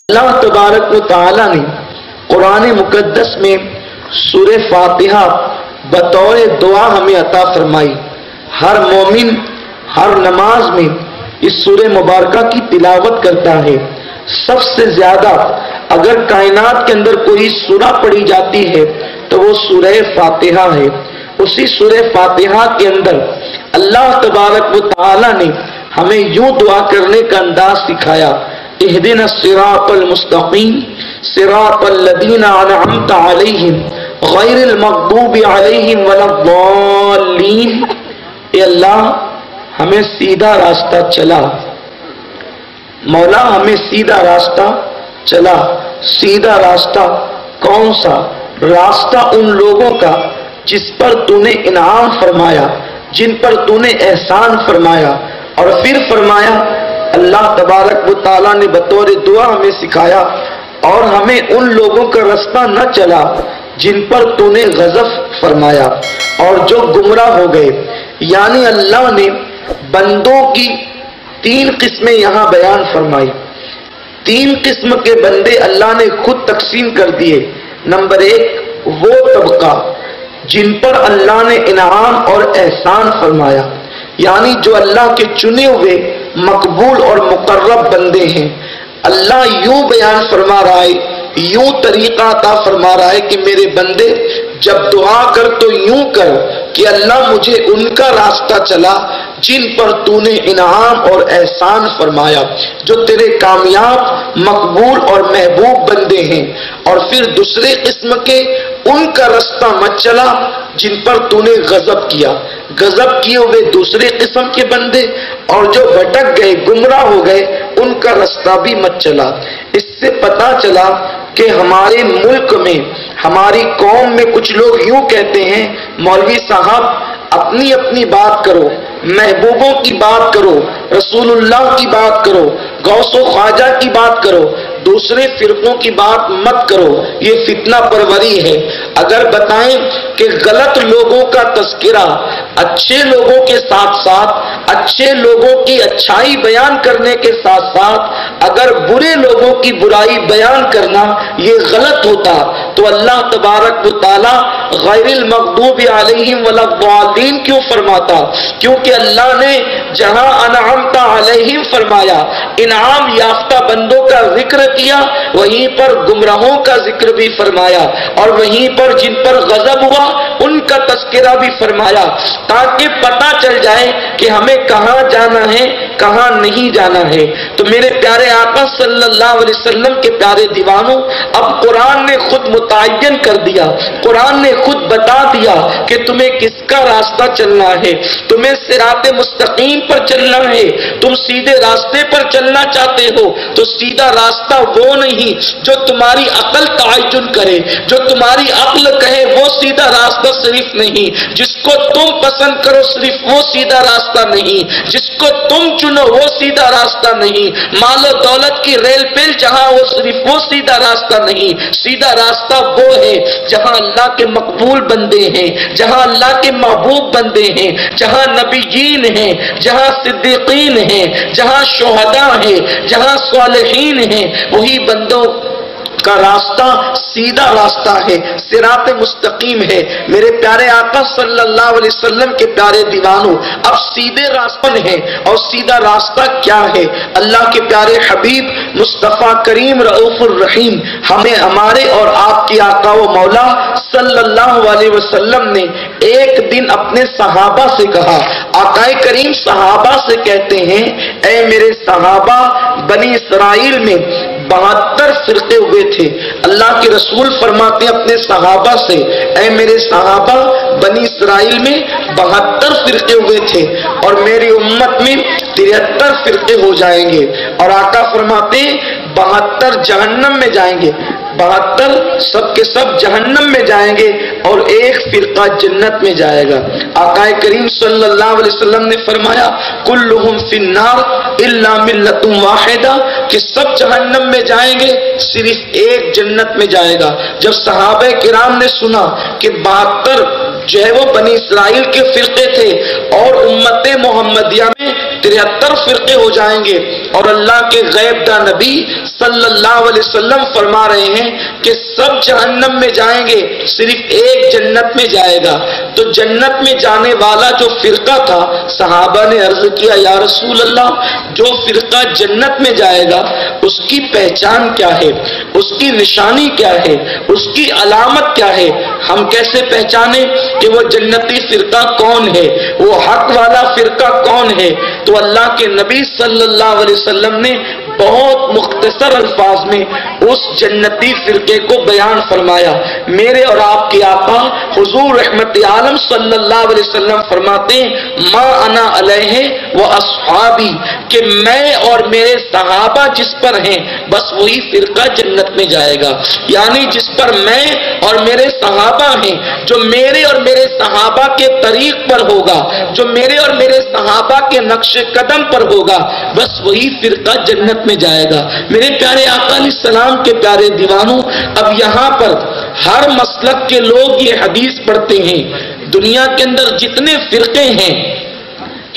اللہ تبارک و تعالی نے قرآن مقدس میں سورہ فاتحہ بطور دعا ہمیں عطا فرمائی۔ ہر مومن ہر نماز میں اس سورہ مبارکہ کی تلاوت کرتا ہے۔ سب سے زیادہ اگر کائنات کے اندر کوئی سورہ پڑھی جاتی ہے تو وہ سورہ فاتحہ ہے۔ اسی سورہ فاتحہ کے اندر اللہ تبارک و تعالی نے ہمیں یوں دعا کرنے کا انداز سکھایا، اہدنا الصراط المستقیم صراط الذین انعمت علیہم غیر المغضوب علیہم ولا الضالین۔ اے اللہ ہمیں سیدھا راستہ چلا، مولا ہمیں سیدھا راستہ چلا۔ سیدھا راستہ کون سا؟ راستہ ان لوگوں کا جس پر تو نے انعام فرمایا، جن پر تو نے احسان فرمایا۔ اور پھر فرمایا اللہ تبارک و تعالیٰ نے بطور دعا ہمیں سکھایا، اور ہمیں ان لوگوں کا راستہ نہ چلا جن پر تو نے غضب فرمایا اور جو گمراہ ہو گئے۔ یعنی اللہ نے بندوں کی تین قسمیں یہاں بیان فرمائی۔ تین قسم کے بندے اللہ نے خود تقسیم کر دیے۔ نمبر ایک، وہ طبقہ جن پر اللہ نے انعام اور احسان فرمایا، یعنی جو اللہ کے چنے ہوئے مقبول اور مقرب بندے ہیں۔ اللہ یوں بیان فرما رہا ہے، یوں طریقہ عطا فرما رہا ہے کہ میرے بندے جب دعا کر تو یوں کر کہ اللہ مجھے ان کا راستہ چلا جن پر تو نے انعام اور احسان فرمایا، جو تیرے کامیاب مقبول اور محبوب بندے ہیں۔ اور پھر دوسرے قسم کے ان کا راستہ مت چلا جن پر تو نے غضب کیا، غضب کیے ہوئے دوسرے قسم کے بندے، اور جو بھٹک گئے گمراہ ہو گئے ان کا راستہ بھی مت چلا۔ اس سے پتہ چلا کہ ہمارے ملک میں ہماری قوم میں کچھ لوگ یوں کہتے ہیں، مولوی صاحب اپنی اپنی بات کرو، محبوبوں کی بات کرو، رسول اللہ کی بات کرو، غوث و خواجہ کی بات کرو، دوسرے فرقوں کی بات مت کرو، یہ فتنہ پروری ہے۔ اگر بتائیں کہ غلط لوگوں کا تذکرہ اچھے لوگوں کے ساتھ ساتھ، اچھے لوگوں کی اچھائی بیان کرنے کے ساتھ ساتھ اگر برے لوگوں کی برائی بیان کرنا یہ غلط ہوتا تو اللہ تبارک و تعالی غیر المغضوب علیہم ولا الضالین کیوں فرماتا؟ کیونکہ اللہ نے جہاں انعمت علیہم فرمایا، انعام یافتہ بندوں کا ذکر کیا، وہیں پر گمراہوں کا ذکر بھی فرمایا، اور وہیں پر جن پر غضب ہوا ان کا تذکرہ بھی فرمایا، تاکہ پتہ چل جائے کہ ہمیں کہاں جانا ہے کہاں نہیں جانا ہے۔ تو میرے پیارے آقا صلی اللہ علیہ وسلم کے پیارے دیوانوں، اب قرآن نے خود متعین کر دیا، قرآن نے خود بتا دیا کہ تمہیں کس کا راستہ چلنا ہے۔ تمہیں صراط مستقیم پر چلنا ہے، تم سیدھے راستے پر چلنا چاہتے ہو تو سیدھا راستہ وہ نہیں جو تمہاری عقل تعین کرے، جو تمہاری عقل کہے وہ سیدھا راستہ صرف نہیں، جس کو تم پسند کرو صرف وہ سیدھا راستہ نہیں، جس کو تم چنو وہ سیدھا راستہ نہیں، مال و دولت کی ریل پل جہاں وہ صرف وہ سیدھا راستہ نہیں۔ سیدھا راستہ وہ ہے جہاں اللہ کے مقبول بندے ہیں، جہاں اللہ کے محبوب بندے ہیں، جہاں نبیین ہیں، جہاں صدیقین ہیں، جہاں شہداء ہیں، جہاں صالحین ہیں، وہی بندوں کا راستہ سیدھا راستہ ہے، صراط مستقیم ہے۔ میرے پیارے آقا صلی اللہ علیہ وسلم کے پیارے دیوانوں، اب سیدھے راستے ہیں، اور سیدھا راستہ کیا ہے؟ اللہ کے پیارے حبیب مصطفیٰ کریم رؤوف الرحیم ہمیں ہمارے اور آپ کے آقا و مولا صلی اللہ علیہ وسلم نے ایک دن اپنے صحابہ سے کہا، آقا کریم صحابہ سے کہتے ہیں، اے میرے صحابہ، بنی اسرائیل میں 72 فرقے ہوئے تھے۔ اللہ کے رسول فرماتے ہیں اپنے صحابہ سے، اے میرے صحابہ، بنی اسرائیل میں 72 فرقے ہوئے تھے، اور میری امت میں 73 فرقے ہو جائیں گے۔ اور آقا فرماتے ہیں 72 جہنم میں جائیں گے، 72 سب کے سب جہنم میں جائیں گے، اور ایک فرقہ جنت میں جائے گا۔ آقا کریم صلی اللہ علیہ وسلم نے فرمایا کلہم فی النار الا ملۃ واحدہ، کہ سب جہنم میں جائیں گے صرف ایک جنت میں جائے گا۔ جب صحابہ کرام نے سنا کہ 72 جو ہے وہ بنی اسرائیل کے فرقے تھے، اور امت محمدیہ میں 73 فرقے ہو جائیں گے، اور اللہ کے غیب داں نبی صلی اللہ علیہ وسلم فرما رہے ہیں کہ سب جہنم میں جائیں گے، صرف ایک جنت میں جائے گا۔ تو جنت میں جانے والا جو فرقہ تھا، صحابہ نے عرض کیا یا رسول اللہ، جو فرقہ جنت میں جائے گا اس کی پہچان کیا ہے، اس کی نشانی کیا ہے، اس کی علامت کیا ہے، ہم کیسے پہچانے کہ وہ جنتی فرقہ کون ہے، وہ حق والا فرقہ کون ہے؟ تو اللہ کے نبی صلی اللہ علیہ وسلم نے بہت مختصر الفاظ میں اس جنتی فرقے کو بیان فرمایا۔ میرے اور آپ کے آقا حضور رحمت عالم صلی اللہ علیہ وسلم فرماتے ہیں ما انا علیہ و اصحابی، کہ میں اور میرے صحابہ جس پر ہیں بس وہی فرقہ جنت میں جائے گا۔ یعنی جس پر میں اور میرے صحابہ ہیں، جو میرے اور میرے صحابہ کے طریق پر ہوگا، جو میرے اور میرے صحابہ کے نقش قدم پر ہوگا، بس وہی فرقہ جنت میں جائے گا۔ میرے پیارے آقا علیہ السلام کے پیارے دیوانوں، اب یہاں پر ہر مسلک کے لوگ یہ حدیث پڑھتے ہیں۔ دنیا کے اندر جتنے فرقے ہیں،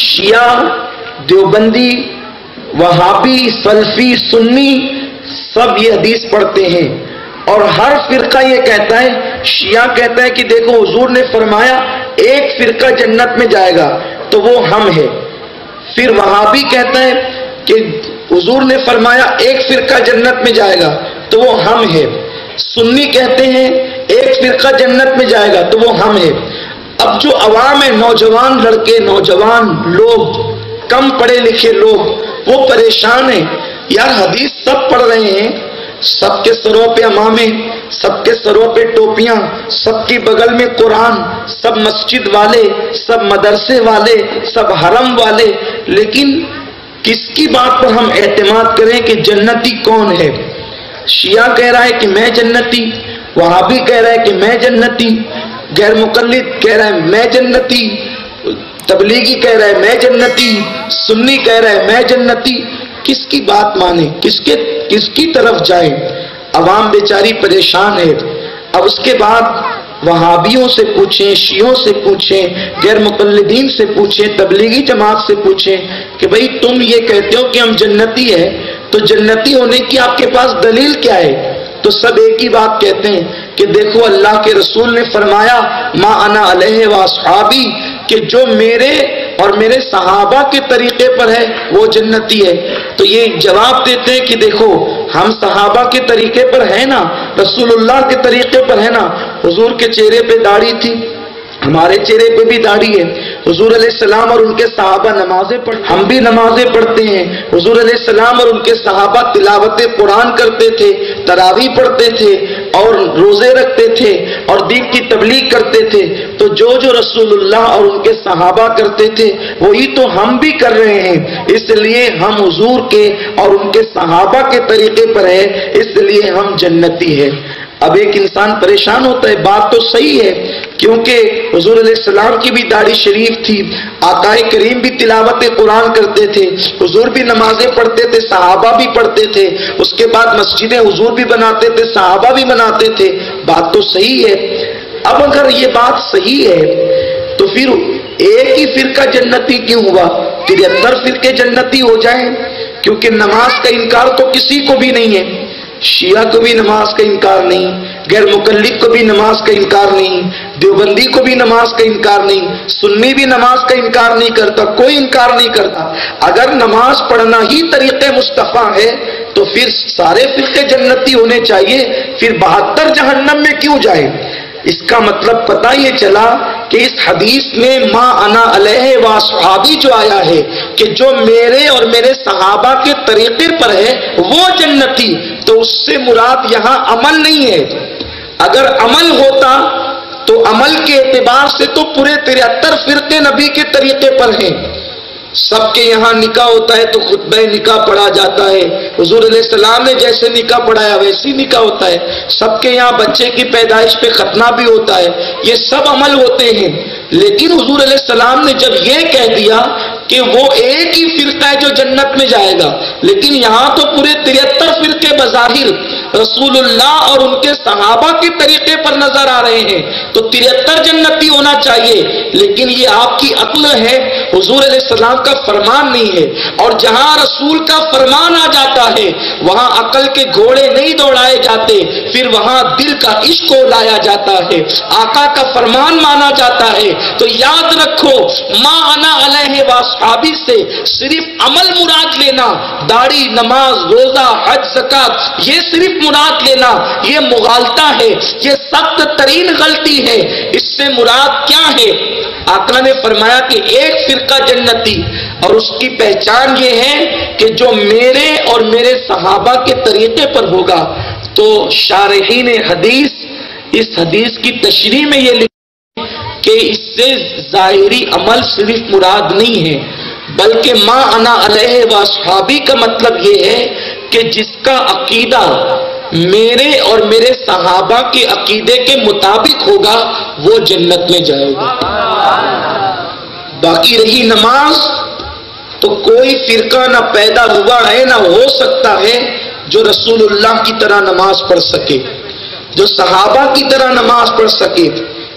شیعہ، دیوبندی، وہابی، سلفی، سنی، سب یہ حدیث پڑھتے ہیں، اور ہر فرقہ یہ کہتا ہے، شیعہ کہتا ہے کہ دیکھو حضور نے فرمایا ایک فرقہ جنت میں جائے گا تو وہ ہم ہے۔ پھر وہابی کہتا ہے کہ حضور نے فرمایا ایک فرقہ جنت میں جائے گا تو وہ ہم ہے۔ سنی کہتے ہیں ایک فرقہ جنت میں جائے گا تو وہ ہم ہے۔ اب جو عوام ہے، نوجوان لڑکے، نوجوان لوگ، کم پڑھے لکھے لوگ، وہ پریشان ہیں، یار حدیث سب پڑھ رہے ہیں، سب کے سروں پہ امامے، سب کے سروں پہ ٹوپیاں، سب کی بغل میں قرآن، سب مسجد والے، سب مدرسے والے، سب حرم والے، لیکن کس کی بات پر ہم اعتماد کریں کہ جنتی کون ہے؟ شیعہ کہہ رہا ہے کہ میں جنتی، وہابی کہہ رہا ہے کہ میں جنتی، غیر مقلد کہہ رہا ہے میں جنتی، تبلیغی کہہ رہا ہے میں جنتی، سنی کہہ رہا ہے میں جنتی۔ کس کی بات مانیں، کس کی طرف جائیں؟ عوام بیچاری پریشان ہے۔ اب اس کے بعد وہابیوں سے پوچھیں، شیعوں سے پوچھیں، غیر مقلدین سے پوچھیں، تبلیغی جماعت سے پوچھیں کہ بھئی تم یہ کہتے ہو کہ ہم جنتی ہیں، تو جنتی ہونے کی آپ کے پاس دلیل کیا ہے؟ تو سب ایک ہی بات کہتے ہیں کہ دیکھو اللہ کے رسول نے فرمایا ما انا علیہ و اصحابی، کہ جو میرے اور میرے صحابہ کے طریقے پر ہے وہ جنتی ہے۔ تو یہ جواب دیتے ہیں کہ دیکھو ہم صحابہ کے طریقے پر ہیں نا، رسول اللہ کے طریقے پر ہے نا، حضور کے چہرے پہ داڑھی تھی، ہمارے چہرے پہ بھی داڑھی ہے، حضور علیہ السلام اور ان کے صحابہ نمازیں پڑھتے، ہم بھی نمازیں پڑھتے ہیں، حضور علیہ السلام اور ان کے صحابہ تلاوت قرآن کرتے تھے، تراویح پڑھتے تھے اور روزے رکھتے تھے اور دین کی تبلیغ کرتے تھے، تو جو رسول اللہ اور ان کے صحابہ کرتے تھے وہی تو ہم بھی کر رہے ہیں، اس لیے ہم حضور کے اور ان کے صحابہ کے طریقے پر ہیں، اس لیے ہم جنتی ہیں۔ اب ایک انسان پریشان ہوتا ہے، بات تو صحیح ہے کیونکہ حضور علیہ السلام کی بھی داڑھی شریف تھی، آقا کریم بھی تلاوت قرآن کرتے تھے، حضور بھی نمازیں پڑھتے تھے، صحابہ بھی پڑھتے تھے، اس کے بعد مسجدیں حضور بھی بناتے تھے، صحابہ بھی بناتے تھے، بات تو صحیح ہے۔ اب اگر یہ بات صحیح ہے تو پھر ایک ہی فرقہ جنتی کیوں ہوا؟ 73 فرقے جنتی ہو جائیں، کیونکہ نماز کا انکار تو کسی کو بھی نہیں ہے، شیعہ کو بھی نماز کا انکار نہیں، غیر مقلد کو بھی نماز کا انکار نہیں، دیوبندی کو بھی نماز کا انکار نہیں، سنی بھی نماز کا انکار نہیں کرتا، کوئی انکار نہیں کرتا۔ اگر نماز پڑھنا ہی طریقے مصطفیٰ ہے تو پھر سارے فرقے جنتی ہونے چاہیے، پھر 72 جہنم میں کیوں جائے؟ اس کا مطلب پتہ یہ چلا کہ اس حدیث میں ما انا علیہ و اصحابی جو آیا ہے کہ جو میرے اور میرے صحابہ کے طریقے پر ہے وہ جنتی، تو اس سے مراد یہاں عمل نہیں ہے۔ اگر عمل ہوتا تو عمل کے اعتبار سے تو پورے 73 فرقے نبی کے طریقے پر ہیں۔ سب کے یہاں نکاح ہوتا ہے تو خطبہ نکاح پڑھا جاتا ہے، حضور علیہ السلام نے جیسے نکاح پڑھایا ویسی نکاح ہوتا ہے، سب کے یہاں بچے کی پیدائش پہ ختنہ بھی ہوتا ہے، یہ سب عمل ہوتے ہیں۔ لیکن حضور علیہ السلام نے جب یہ کہہ دیا کہ وہ ایک ہی فرقہ ہے جو جنت میں جائے گا، لیکن یہاں تو پورے 73 فرقے بظاہر رسول اللہ اور ان کے صحابہ کے طریقے پر نظر آ رہے ہیں تو 73 جنتی ہونا چاہیے، لیکن یہ آپ کی عقل ہے، حضور علیہ السلام کا فرمان نہیں ہے۔ اور جہاں رسول کا فرمان آ جاتا ہے وہاں عقل کے گھوڑے نہیں دوڑائے جاتے، پھر وہاں دل کا عشق لایا جاتا ہے، آقا کا فرمان مانا جاتا ہے۔ تو یاد رکھو، ما انا علیہ واصحابی سے صرف عمل مراد لینا، داڑھی، نماز، روزہ، حج، زکات، یہ صرف مراد لینا، یہ مغالطہ ہے، یہ سخت ترین غلطی ہے۔ اس سے مراد کیا ہے؟ آقا نے فرمایا کہ ایک فرقہ جنتی، اور اس کی پہچان یہ ہے کہ جو میرے اور میرے صحابہ کے طریقے پر ہوگا۔ تو شارحین حدیث اس حدیث کی تشریح میں یہ لکھا کہ اس سے ظاہری عمل صرف مراد نہیں ہے، بلکہ ما انا علیہ واصحابی کا مطلب یہ ہے کہ جس کا عقیدہ میرے اور میرے صحابہ کے عقیدے کے مطابق ہوگا وہ جنت میں جائے گا۔ باقی رہی نماز، تو کوئی فرقہ نہ پیدا ہوا ہے نہ ہو سکتا ہے جو رسول اللہ کی طرح نماز پڑھ سکے، جو صحابہ کی طرح نماز پڑھ سکے،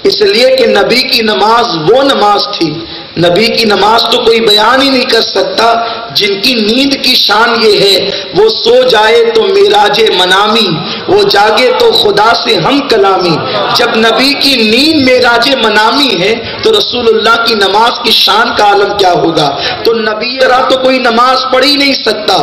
اس لیے کہ نبی کی نماز وہ نماز تھی۔ نبی کی نماز تو کوئی بیان ہی نہیں کر سکتا، جن کی نیند کی شان یہ ہے وہ سو جائے تو معراج منامی، وہ جاگے تو خدا سے ہم کلامی۔ جب نبی کی نیند معراج منامی ہے تو رسول اللہ کی نماز کی شان کا عالم کیا ہوگا؟ تو نبی طرح تو کوئی نماز پڑھ ہی نہیں سکتا،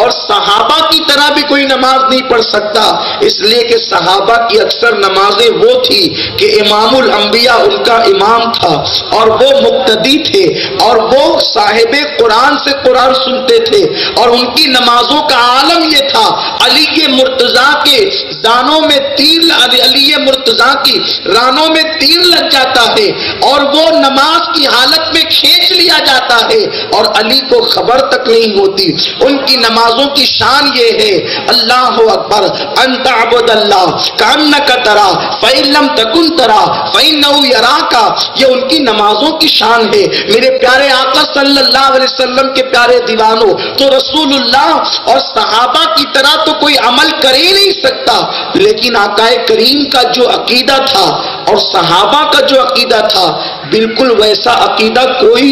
اور صحابہ کی طرح بھی کوئی نماز نہیں پڑھ سکتا، اس لیے کہ صحابہ کی اکثر نمازیں وہ تھی کہ امام الانبیاء ان کا امام تھا، اور وہ مقتدی تھے، اور وہ صاحب قرآن سے قرآن سنتے تھے، اور ان کی نمازوں کا عالم یہ تھا۔ علی مرتضیٰ کے زانوں میں تیر، علی مرتضیٰ کی رانوں میں تیر لگ جاتا ہے اور وہ نماز کی حالت میں کھینچ لیا جاتا ہے اور علی کو خبر تک نہیں ہوتی۔ ان کی نمازوں کی شان یہ ہے، اللہ اکبر، ان تعبد اللہ کأنک ترا فإن لم تکن ترا فإنہ یراک، یہ ان کی نمازوں کی شان ہے۔ میرے پیارے آقا صلی اللہ علیہ وسلم کے پیارے دیوانوں، تو رسول اللہ اور صحابہ کی طرح تو کوئی عمل کر ہی نہیں سکتا، لیکن آقا کریم کا جو عقیدہ تھا اور صحابہ کا جو عقیدہ تھا، بالکل ویسا عقیدہ کوئی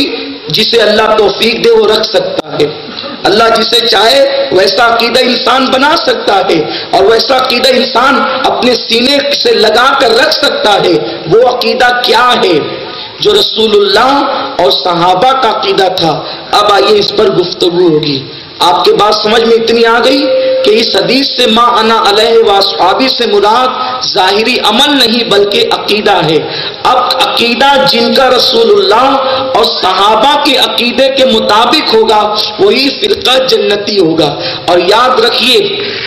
جسے اللہ توفیق دے وہ رکھ سکتا ہے۔ اللہ جسے چاہے ویسا عقیدہ انسان بنا سکتا ہے، اور ویسا عقیدہ انسان اپنے سینے سے لگا کر رکھ سکتا ہے۔ وہ عقیدہ کیا ہے؟ جو رسول اللہ اور صحابہ کا عقیدہ تھا۔ اب آئیے اس پر گفتگو ہوگی۔ آپ کے بات سمجھ میں اتنی آ گئی کہ اس حدیث سے ما انا علیہ واصحابی سے مراد ظاہری عمل نہیں بلکہ عقیدہ ہے۔ اب عقیدہ جن کا رسول اللہ اور صحابہ کے عقیدے کے مطابق ہوگا وہی فرقہ جنتی ہوگا۔ اور یاد رکھیے،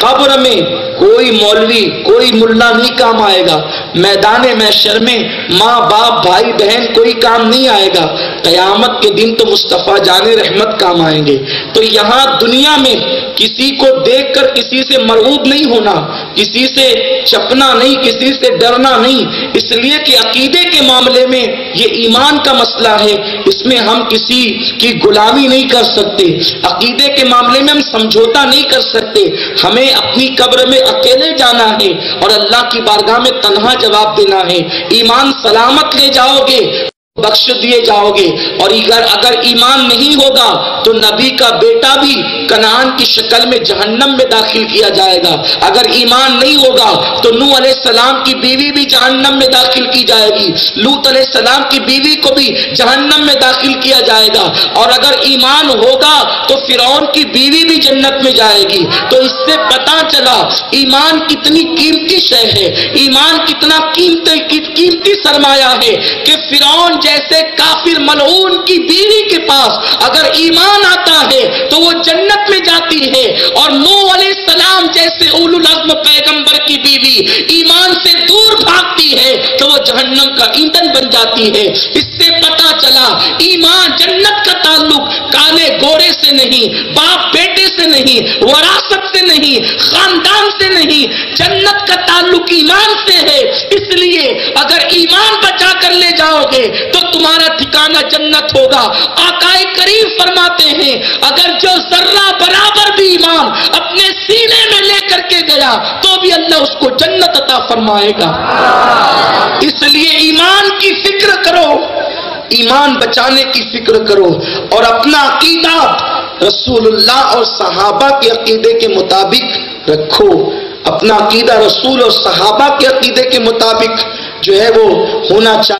قبر میں کوئی مولوی کوئی ملا نہیں کام آئے گا، میدان محشر میں ماں باپ بھائی بہن کوئی کام نہیں آئے گا، قیامت کے دن تو مصطفیٰ جان رحمت کام آئیں گے۔ تو یہاں دنیا میں کسی کو دیکھ کر کسی سے مرعوب نہیں ہونا، کسی سے چپنا نہیں، کسی سے ڈرنا نہیں، اس لیے کہ عقیدے کے معاملے میں یہ ایمان کا مسئلہ ہے، اس میں ہم کسی کی غلامی نہیں کر سکتے، عقیدے کے معاملے میں ہم سمجھوتا نہیں کر سکتے۔ ہمیں اپنی قبر میں اکیلے جانا ہے اور اللہ کی بارگاہ میں تنہا جواب دینا ہے۔ ایمان سلامت لے جاؤ گے بخش دیے جاؤ گے، اور اگر ایمان نہیں ہوگا تو نبی کا بیٹا بھی کنعان کی شکل میں جہنم میں داخل کیا جائے گا۔ اگر ایمان نہیں ہوگا تو نوح علیہ السلام کی بیوی بھی جہنم میں داخل کی جائے گی، لوط علیہ السلام کی بیوی کو بھی جہنم میں داخل کیا جائے گا، اور اگر ایمان ہوگا تو فرعون کی بیوی بھی جنت میں جائے گی۔ تو اس سے پتہ چلا ایمان کتنی قیمتی شے ہے، ایمان کتنا قیمتی سرمایہ ہے کہ فرعون جیسے کافر ملعون کی بیوی کے پاس اگر ایمان آتا ہے تو وہ جنت میں جاتی ہے، اور نوح علیہ السلام جیسے اولو العزم پیغمبر کی بیوی ایمان سے دور بھاگتی ہے تو وہ جہنم کا ایندھن بن جاتی ہے۔ اس سے پتہ چلا ایمان، جنت کا تعلق کالے گورے سے نہیں، باپ بیٹے سے نہیں، وراثت سے نہیں، خاندان سے نہیں، جنت کا تعلق ایمان سے ہے۔ اس لیے اگر ایمان بچا کر لے جاؤ گے تو تمہارا ٹھکانہ جنت ہوگا۔ آقا کریم فرماتے ہیں اگر جو ذرہ برابر بھی ایمان اپنے سینے میں لے کر کے گیا تو بھی اللہ اس کو جنت عطا فرمائے گا۔ اس لیے ایمان کی فکر کرو، ایمان بچانے کی فکر کرو، اور اپنا عقیدہ رسول اللہ اور صحابہ کے عقیدے کے مطابق رکھو۔ اپنا عقیدہ رسول اور صحابہ کے عقیدے کے مطابق جو ہے وہ ہونا چاہیے۔